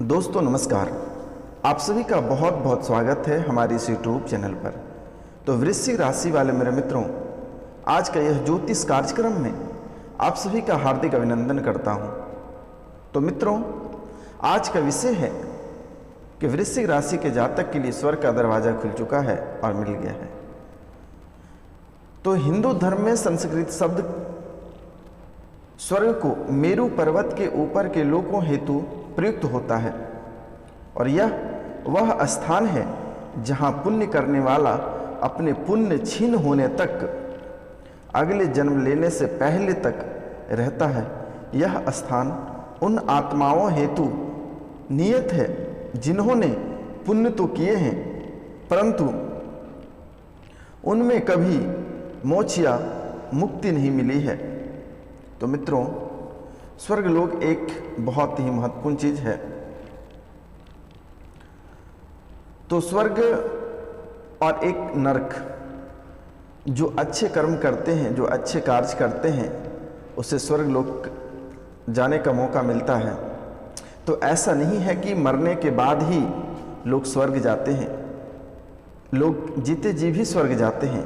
दोस्तों नमस्कार। आप सभी का बहुत बहुत स्वागत है हमारे इस यूट्यूब चैनल पर। तो वृश्चिक राशि वाले मेरे मित्रों, आज का यह ज्योतिष कार्यक्रम में आप सभी का हार्दिक अभिनंदन करता हूं। तो मित्रों, आज का विषय है कि वृश्चिक राशि के जातक के लिए स्वर्ग का दरवाजा खुल चुका है और मिल गया है। तो हिंदू धर्म में संस्कृत शब्द स्वर्ग को मेरु पर्वत के ऊपर के लोगों हेतु प्रयुक्त होता है और यह वह स्थान है जहां पुण्य करने वाला अपने पुण्य क्षीण होने तक, अगले जन्म लेने से पहले तक रहता है। यह स्थान उन आत्माओं हेतु नियत है जिन्होंने पुण्य तो किए हैं परंतु उनमें कभी मोक्ष या मुक्ति नहीं मिली है। तो मित्रों, स्वर्ग लोक एक बहुत ही महत्वपूर्ण चीज है। तो स्वर्ग और एक नरक, जो अच्छे कर्म करते हैं, जो अच्छे कार्य करते हैं, उसे स्वर्ग लोक जाने का मौका मिलता है। तो ऐसा नहीं है कि मरने के बाद ही लोग स्वर्ग जाते हैं, लोग जीते जी भी स्वर्ग जाते हैं।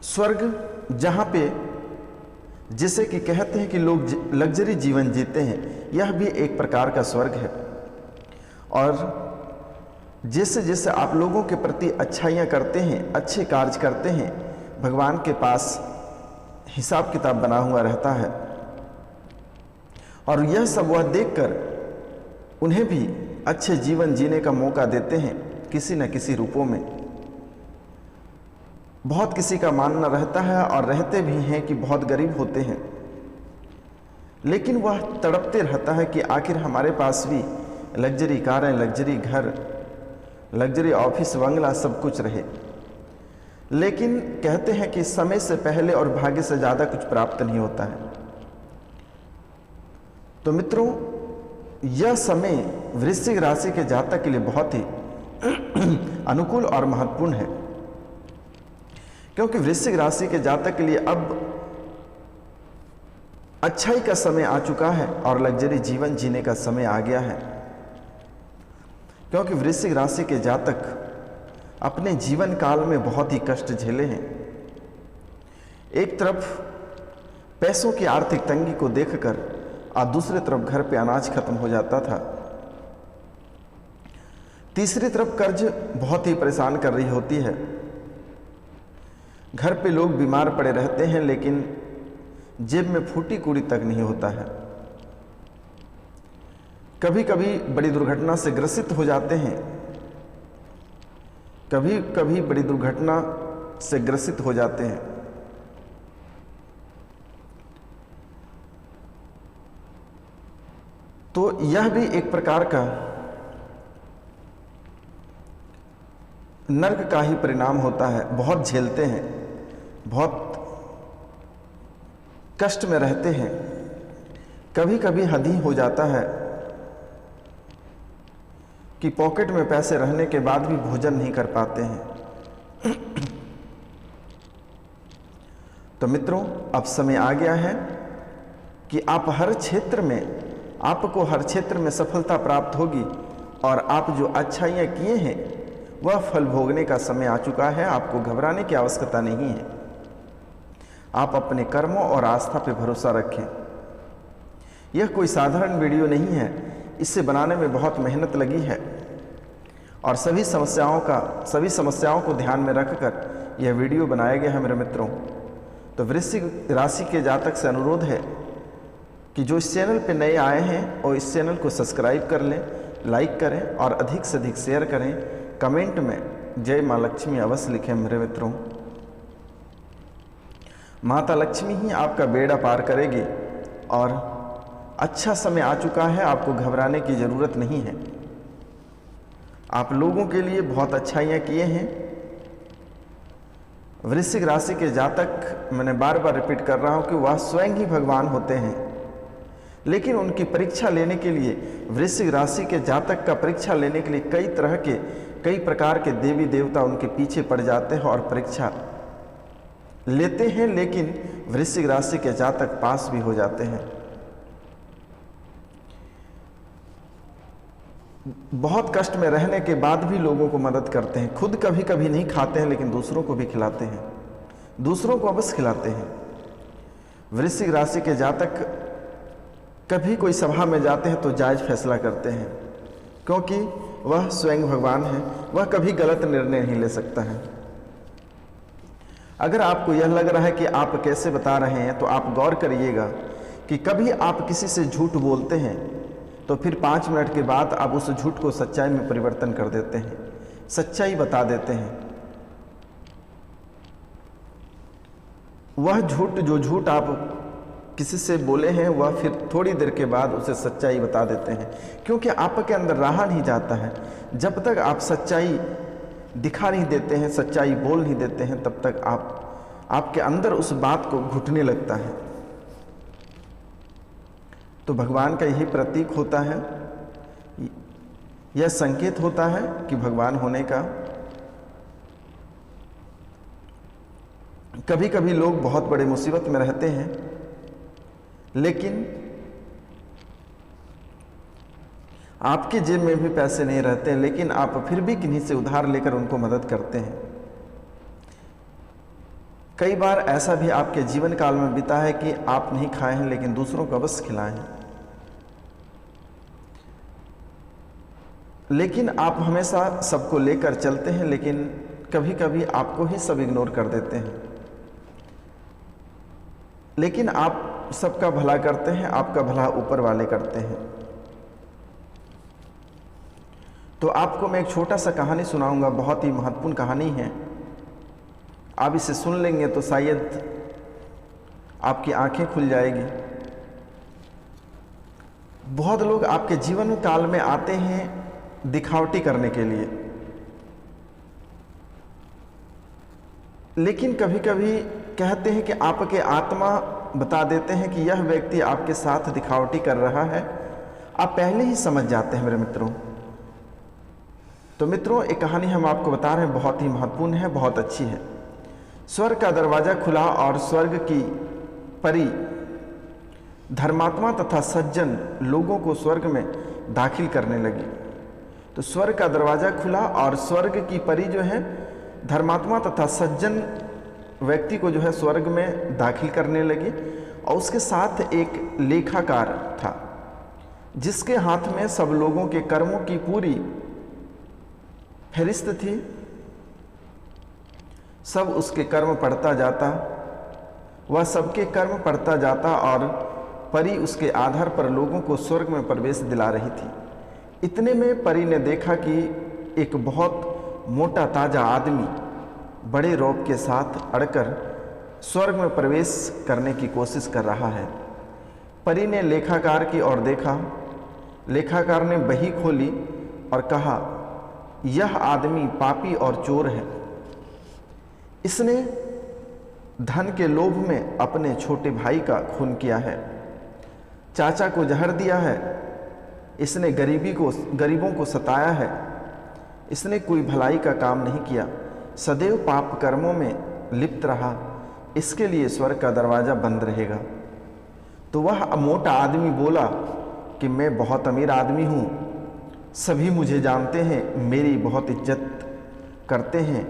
स्वर्ग जहाँ पे जिसे कि कहते हैं कि लोग लग्जरी जीवन जीते हैं, यह भी एक प्रकार का स्वर्ग है। और जैसे जैसे आप लोगों के प्रति अच्छाइयाँ करते हैं, अच्छे कार्य करते हैं, भगवान के पास हिसाब किताब बना हुआ रहता है और यह सब वह देखकर उन्हें भी अच्छे जीवन जीने का मौका देते हैं किसी न किसी रूपों में। बहुत किसी का मानना रहता है और रहते भी हैं कि बहुत गरीब होते हैं, लेकिन वह तड़पते रहता है कि आखिर हमारे पास भी लग्जरी कारें, लग्जरी घर, लग्जरी ऑफिस, बंगला सब कुछ रहे। लेकिन कहते हैं कि समय से पहले और भाग्य से ज़्यादा कुछ प्राप्त नहीं होता है। तो मित्रों, यह समय वृश्चिक राशि के जातक के लिए बहुत ही अनुकूल और महत्वपूर्ण है, क्योंकि वृश्चिक राशि के जातक के लिए अब अच्छाई का समय आ चुका है और लग्जरी जीवन जीने का समय आ गया है। क्योंकि वृश्चिक राशि के जातक अपने जीवन काल में बहुत ही कष्ट झेले हैं। एक तरफ पैसों की आर्थिक तंगी को देखकर और दूसरी तरफ घर पे अनाज खत्म हो जाता था। तीसरी तरफ कर्ज बहुत ही परेशान कर रही होती है। घर पे लोग बीमार पड़े रहते हैं लेकिन जेब में फूटी कूड़ी तक नहीं होता है। कभी कभी बड़ी दुर्घटना से ग्रसित हो जाते हैं, कभी कभी बड़ी दुर्घटना से ग्रसित हो जाते हैं। तो यह भी एक प्रकार का नर्क का ही परिणाम होता है। बहुत झेलते हैं, बहुत कष्ट में रहते हैं। कभी कभी हद ही हो जाता है कि पॉकेट में पैसे रहने के बाद भी भोजन नहीं कर पाते हैं। तो मित्रों, अब समय आ गया है कि आप हर क्षेत्र में, आपको हर क्षेत्र में सफलता प्राप्त होगी और आप जो अच्छाइयाँ किए हैं वह फल भोगने का समय आ चुका है। आपको घबराने की आवश्यकता नहीं है। आप अपने कर्मों और आस्था पर भरोसा रखें। यह कोई साधारण वीडियो नहीं है, इसे बनाने में बहुत मेहनत लगी है और सभी समस्याओं को ध्यान में रखकर यह वीडियो बनाया गया है मेरे मित्रों। तो वृश्चिक राशि के जातक से अनुरोध है कि जो इस चैनल पर नए आए हैं और इस चैनल को सब्सक्राइब कर लें, लाइक करें और अधिक से अधिक शेयर करें। कमेंट में जय माँ लक्ष्मी अवश्य लिखें मेरे मित्रों। माता लक्ष्मी ही आपका बेड़ा पार करेगी और अच्छा समय आ चुका है। आपको घबराने की ज़रूरत नहीं है। आप लोगों के लिए बहुत अच्छाइयाँ किए हैं। वृश्चिक राशि के जातक, मैंने बार बार रिपीट कर रहा हूँ कि वह स्वयं ही भगवान होते हैं, लेकिन उनकी परीक्षा लेने के लिए, वृश्चिक राशि के जातक का परीक्षा लेने के लिए कई प्रकार के देवी देवता उनके पीछे पड़ जाते हैं और परीक्षा लेते हैं, लेकिन वृश्चिक राशि के जातक पास भी हो जाते हैं। बहुत कष्ट में रहने के बाद भी लोगों को मदद करते हैं। खुद कभी कभी नहीं खाते हैं लेकिन दूसरों को भी खिलाते हैं, दूसरों को अवश्य खिलाते हैं। वृश्चिक राशि के जातक कभी कोई सभा में जाते हैं तो जायज़ फैसला करते हैं, क्योंकि वह स्वयं भगवान है, वह कभी गलत निर्णय नहीं ले सकता है। अगर आपको यह लग रहा है कि आप कैसे बता रहे हैं तो आप गौर करिएगा कि कभी आप किसी से झूठ बोलते हैं तो फिर 5 मिनट के बाद आप उस झूठ को सच्चाई में परिवर्तन कर देते हैं, सच्चाई बता देते हैं। वह झूठ, जो झूठ आप किसी से बोले हैं, वह फिर थोड़ी देर के बाद उसे सच्चाई बता देते हैं, क्योंकि आपके अंदर रहा नहीं जाता है। जब तक आप सच्चाई दिखा नहीं देते हैं, सच्चाई बोल नहीं देते हैं, तब तक आपके अंदर उस बात को घुटने लगता है। तो भगवान का यही प्रतीक होता है, यह संकेत होता है कि भगवान होने का। कभी कभी लोग बहुत बड़े मुसीबत में रहते हैं, लेकिन आपकी जेब में भी पैसे नहीं रहते, लेकिन आप फिर भी किन्हीं से उधार लेकर उनको मदद करते हैं। कई बार ऐसा भी आपके जीवन काल में बीता है कि आप नहीं खाए हैं लेकिन दूसरों को अवश्य खिलाए हैं। लेकिन आप हमेशा सबको लेकर चलते हैं, लेकिन कभी कभी आपको ही सब इग्नोर कर देते हैं। लेकिन आप सबका भला करते हैं, आपका भला ऊपर वाले करते हैं। तो आपको मैं एक छोटा सा कहानी सुनाऊंगा, बहुत ही महत्वपूर्ण कहानी है। आप इसे सुन लेंगे तो शायद आपकी आंखें खुल जाएगी। बहुत लोग आपके जीवन काल में आते हैं दिखावटी करने के लिए, लेकिन कभी कभी कहते हैं कि आपके आत्मा बता देते हैं कि यह व्यक्ति आपके साथ दिखावटी कर रहा है। आप पहले ही समझ जाते हैं मेरे मित्रों। तो मित्रों, एक कहानी हम आपको बता रहे हैं, बहुत ही महत्वपूर्ण है, बहुत अच्छी है। स्वर्ग का दरवाजा खुला और स्वर्ग की परी धर्मात्मा तथा सज्जन लोगों को स्वर्ग में दाखिल करने लगी। तो स्वर्ग का दरवाजा खुला और स्वर्ग की परी जो है धर्मात्मा तथा सज्जन व्यक्ति को जो है स्वर्ग में दाखिल करने लगी। और उसके साथ एक लेखाकार था, जिसके हाथ में सब लोगों के कर्मों की पूरी फहरिस्त थी। सब उसके कर्म पढ़ता जाता, वह सबके कर्म पढ़ता जाता और परी उसके आधार पर लोगों को स्वर्ग में प्रवेश दिला रही थी। इतने में परी ने देखा कि एक बहुत मोटा ताजा आदमी बड़े रौब के साथ अड़कर स्वर्ग में प्रवेश करने की कोशिश कर रहा है। परी ने लेखाकार की ओर देखा। लेखाकार ने बही खोली और कहा, यह आदमी पापी और चोर है। इसने धन के लोभ में अपने छोटे भाई का खून किया है, चाचा को जहर दिया है, इसने गरीबों को सताया है, इसने कोई भलाई का काम नहीं किया, सदैव पाप कर्मों में लिप्त रहा, इसके लिए स्वर्ग का दरवाज़ा बंद रहेगा। तो वह मोटा आदमी बोला कि मैं बहुत अमीर आदमी हूँ, सभी मुझे जानते हैं, मेरी बहुत इज्जत करते हैं,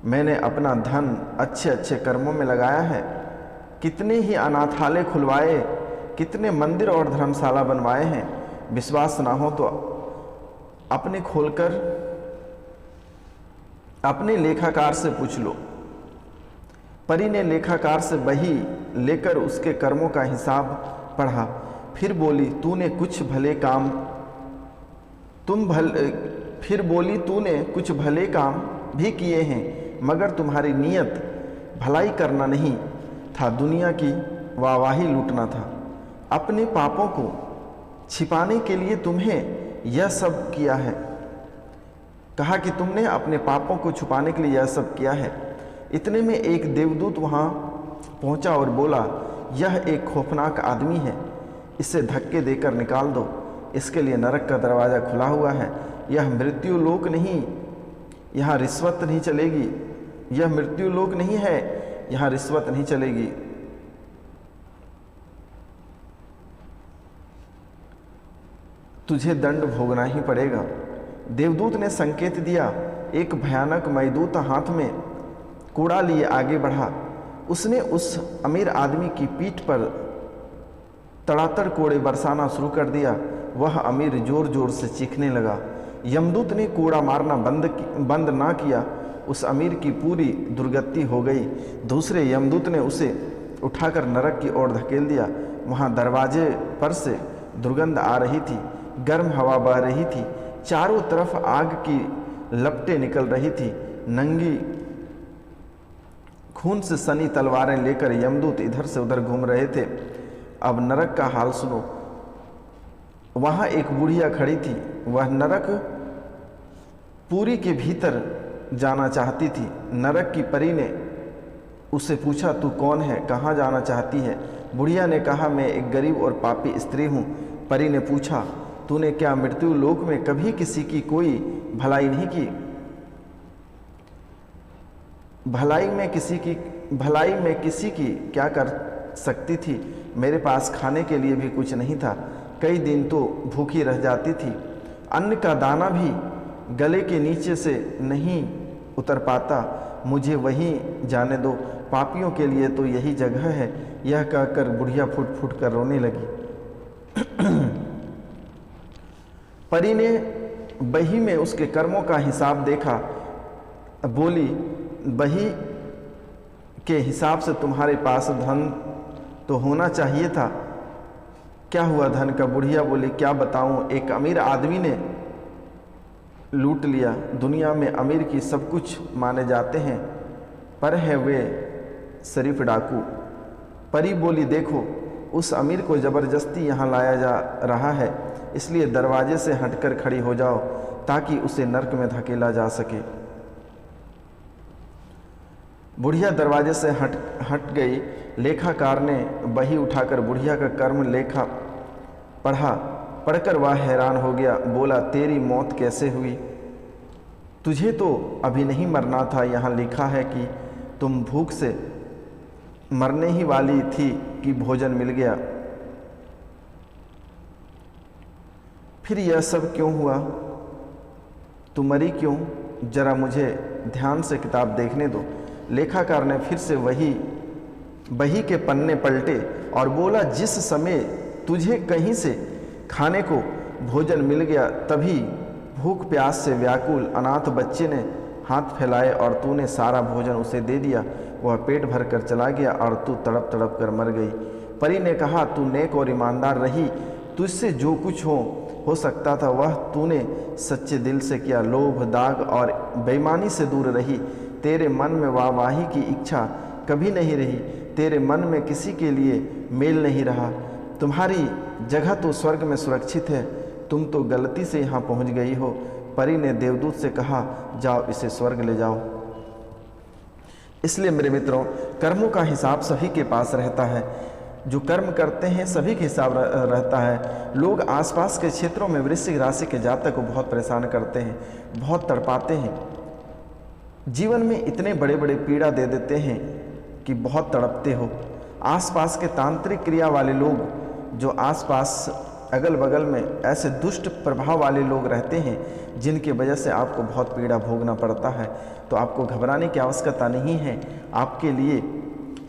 मैंने अपना धन अच्छे अच्छे कर्मों में लगाया है, कितने ही अनाथालय खुलवाए, कितने मंदिर और धर्मशाला बनवाए हैं। विश्वास ना हो तो अपने खोलकर अपने लेखाकार से पूछ लो। परी ने लेखाकार से बही लेकर उसके कर्मों का हिसाब पढ़ा, फिर बोली, तूने कुछ भले काम भी किए हैं, मगर तुम्हारी नियत भलाई करना नहीं था, दुनिया की वाहवाही लूटना था। अपने पापों को छिपाने के लिए तुम्हें यह सब किया है। कहा कि तुमने अपने पापों को छुपाने के लिए यह सब किया है। इतने में एक देवदूत वहाँ पहुँचा और बोला, यह एक खौफनाक आदमी है, इसे धक्के देकर निकाल दो, इसके लिए नरक का दरवाज़ा खुला हुआ है। यह मृत्यु लोक नहीं, यहाँ रिश्वत नहीं चलेगी। यह मृत्यु लोक नहीं है, यहाँ रिश्वत नहीं चलेगी। तुझे दंड भोगना ही पड़ेगा। देवदूत ने संकेत दिया। एक भयानक मैदूत हाथ में कूड़ा लिए आगे बढ़ा। उसने उस अमीर आदमी की पीठ पर तड़ातड़ कोड़े बरसाना शुरू कर दिया। वह अमीर जोर जोर से चीखने लगा। यमदूत ने कूड़ा मारना बंद ना किया। उस अमीर की पूरी दुर्गति हो गई। दूसरे यमदूत ने उसे उठाकर नरक की ओर धकेल दिया। वहाँ दरवाजे पर से दुर्गंध आ रही थी, गर्म हवा बह रही थी, चारों तरफ आग की लपटें निकल रही थी। नंगी खून से सनी तलवारें लेकर यमदूत इधर से उधर घूम रहे थे। अब नरक का हाल सुनो। वहाँ एक बुढ़िया खड़ी थी। वह नरक पूरी के भीतर जाना चाहती थी। नरक की परी ने उससे पूछा, तू कौन है, कहाँ जाना चाहती है? बुढ़िया ने कहा, मैं एक गरीब और पापी स्त्री हूँ। परी ने पूछा, तूने क्या मृत्यु लोक में कभी किसी की कोई भलाई नहीं की? भलाई में किसी की क्या कर सकती थी? मेरे पास खाने के लिए भी कुछ नहीं था। कई दिन तो भूखी रह जाती थी। अन्न का दाना भी गले के नीचे से नहीं उतर पाता। मुझे वहीं जाने दो, पापियों के लिए तो यही जगह है। यह कहकर बुढ़िया फुट फुट कर रोने लगी। परी ने बही में उसके कर्मों का हिसाब देखा। बोली, बही के हिसाब से तुम्हारे पास धन तो होना चाहिए था। क्या हुआ धन का? बुढ़िया बोली, क्या बताऊं, एक अमीर आदमी ने लूट लिया। दुनिया में अमीर की सब कुछ माने जाते हैं, पर है वे शरीफ डाकू। परी बोली, देखो, उस अमीर को ज़बरदस्ती यहाँ लाया जा रहा है, इसलिए दरवाजे से हटकर खड़ी हो जाओ ताकि उसे नरक में धकेला जा सके। बुढ़िया दरवाजे से हट गई। लेखाकार ने बही उठाकर बुढ़िया का कर्म लेखा पढ़कर वह हैरान हो गया। बोला, तेरी मौत कैसे हुई? तुझे तो अभी नहीं मरना था। यहाँ लिखा है कि तुम भूख से मरने ही वाली थी कि भोजन मिल गया। फिर यह सब क्यों हुआ? तू मरी क्यों? जरा मुझे ध्यान से किताब देखने दो। लेखाकार ने फिर से बही के पन्ने पलटे और बोला, जिस समय तुझे कहीं से खाने को भोजन मिल गया, तभी भूख प्यास से व्याकुल अनाथ बच्चे ने हाथ फैलाए और तूने सारा भोजन उसे दे दिया। वह पेट भर कर चला गया और तू तड़प तड़प कर मर गई। परी ने कहा, तू नेक और ईमानदार रही। तुझसे जो कुछ हो सकता था वह तूने सच्चे दिल से किया। लोभ, दाग और बेईमानी से दूर रही। तेरे मन में वाहवाही की इच्छा कभी नहीं रही। तेरे मन में किसी के लिए मेल नहीं रहा। तुम्हारी जगह तो स्वर्ग में सुरक्षित है। तुम तो गलती से यहाँ पहुँच गई हो। परी ने देवदूत से कहा, जाओ इसे स्वर्ग ले जाओ। इसलिए मेरे मित्रों, कर्मों का हिसाब सभी के पास रहता है। जो कर्म करते हैं सभी के हिसाब रहता है। लोग आसपास के क्षेत्रों में वृश्चिक राशि के जातक को बहुत परेशान करते हैं, बहुत तड़पाते हैं, जीवन में इतने बड़े बड़े पीड़ा दे देते हैं कि बहुत तड़पते हो। आसपास के तांत्रिक क्रिया वाले लोग, जो आसपास अगल बगल में ऐसे दुष्ट प्रभाव वाले लोग रहते हैं जिनकी वजह से आपको बहुत पीड़ा भोगना पड़ता है, तो आपको घबराने की आवश्यकता नहीं है। आपके लिए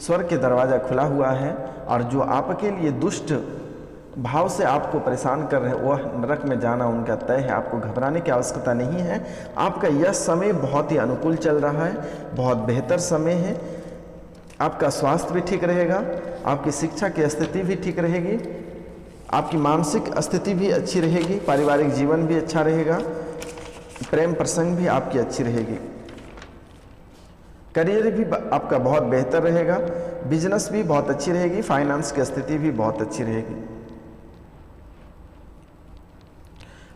स्वर्ग के दरवाज़ा खुला हुआ है और जो आपके लिए दुष्ट भाव से आपको परेशान कर रहे हैं वह नरक में जाना उनका तय है। आपको घबराने की आवश्यकता नहीं है। आपका यह समय बहुत ही अनुकूल चल रहा है, बहुत बेहतर समय है। आपका स्वास्थ्य भी ठीक रहेगा, आपकी शिक्षा की स्थिति भी ठीक रहेगी, आपकी मानसिक स्थिति भी अच्छी रहेगी, पारिवारिक जीवन भी अच्छा रहेगा, प्रेम प्रसंग भी आपकी अच्छी रहेगी, करियर भी आपका बहुत बेहतर रहेगा, बिजनेस भी बहुत अच्छी रहेगी, फाइनेंस की स्थिति भी बहुत अच्छी रहेगी।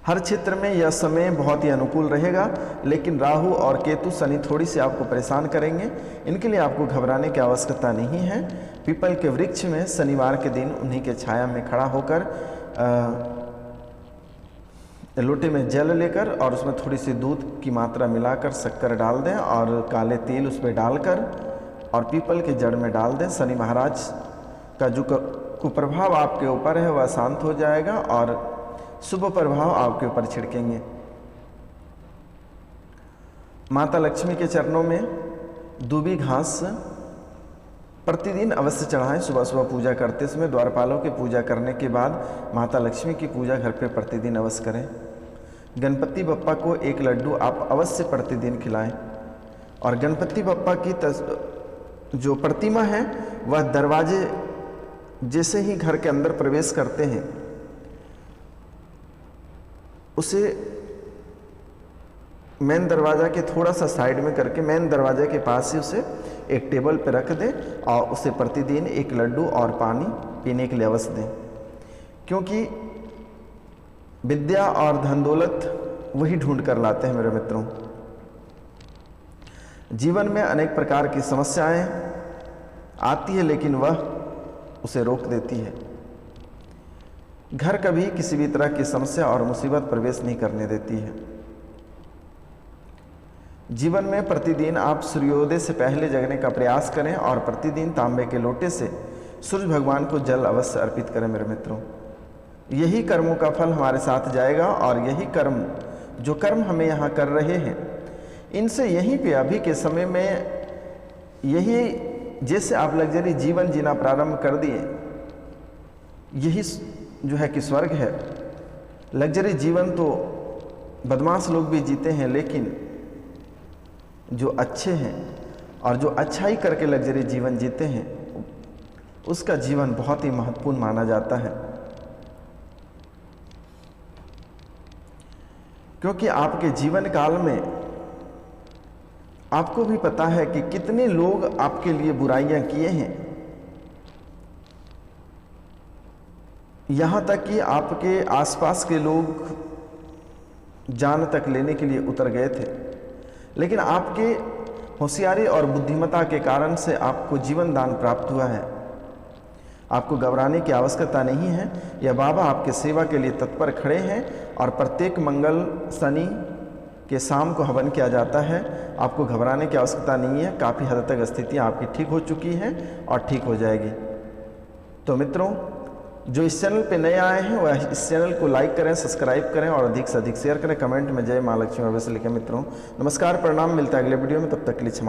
हर क्षेत्र में यह समय बहुत ही अनुकूल रहेगा। लेकिन राहु और केतु शनि थोड़ी सी आपको परेशान करेंगे। इनके लिए आपको घबराने की आवश्यकता नहीं है। पीपल के वृक्ष में शनिवार के दिन उन्हीं के छाया में खड़ा होकर लोटे में जल लेकर और उसमें थोड़ी सी दूध की मात्रा मिलाकर शक्कर डाल दें और काले तिल उस पर डालकर और पीपल के जड़ में डाल दें। शनि महाराज का जो कुप्रभाव आपके ऊपर है वह शांत हो जाएगा और शुभ प्रभाव आपके ऊपर छिड़केंगे। माता लक्ष्मी के चरणों में दूबी घास प्रतिदिन अवश्य चढ़ाएं। सुबह सुबह पूजा करते समय द्वारपालों की पूजा करने के बाद माता लक्ष्मी की पूजा घर पे प्रतिदिन अवश्य करें। गणपति बप्पा को एक लड्डू आप अवश्य प्रतिदिन खिलाएं। और गणपति बप्पा की जो प्रतिमा है वह दरवाजे जैसे ही घर के अंदर प्रवेश करते हैं उसे मेन दरवाज़ा के थोड़ा सा साइड में करके मेन दरवाजे के पास ही उसे एक टेबल पर रख दें और उसे प्रतिदिन एक लड्डू और पानी पीने के लिए अवश्य दें। क्योंकि विद्या और धन दौलत वही ढूंढ कर लाते हैं मेरे मित्रों। जीवन में अनेक प्रकार की समस्याएं आती है लेकिन वह उसे रोक देती है। घर कभी किसी भी तरह की समस्या और मुसीबत प्रवेश नहीं करने देती है। जीवन में प्रतिदिन आप सूर्योदय से पहले जगने का प्रयास करें और प्रतिदिन तांबे के लोटे से सूर्य भगवान को जल अवश्य अर्पित करें मेरे मित्रों। यही कर्मों का फल हमारे साथ जाएगा और यही कर्म जो कर्म हमें यहाँ कर रहे हैं इनसे यहीं पे अभी के समय में यही जैसे आप लग्जरी जीवन जीना प्रारंभ कर दिए, यही जो है कि स्वर्ग है। लग्जरी जीवन तो बदमाश लोग भी जीते हैं लेकिन जो अच्छे हैं और जो अच्छाई करके लग्जरी जीवन जीते हैं उसका जीवन बहुत ही महत्वपूर्ण माना जाता है। क्योंकि आपके जीवन काल में आपको भी पता है कि कितने लोग आपके लिए बुराइयां किए हैं। यहां तक कि आपके आसपास के लोग जान तक लेने के लिए उतर गए थे, लेकिन आपके होशियारी और बुद्धिमत्ता के कारण से आपको जीवन दान प्राप्त हुआ है। आपको घबराने की आवश्यकता नहीं है। यह बाबा आपके सेवा के लिए तत्पर खड़े हैं और प्रत्येक मंगल शनि के शाम को हवन किया जाता है। आपको घबराने की आवश्यकता नहीं है। काफ़ी हद तक स्थितियाँ आपकी ठीक हो चुकी हैं और ठीक हो जाएगी। तो मित्रों, जो इस चैनल पे नए आए हैं वह इस चैनल को लाइक करें, सब्सक्राइब करें और अधिक से अधिक शेयर करें। कमेंट में जय माँ लक्ष्मी अवश्य लिखें। मित्रों नमस्कार, प्रणाम। मिलता है अगले वीडियो में, तब तक के लिए क्षमा।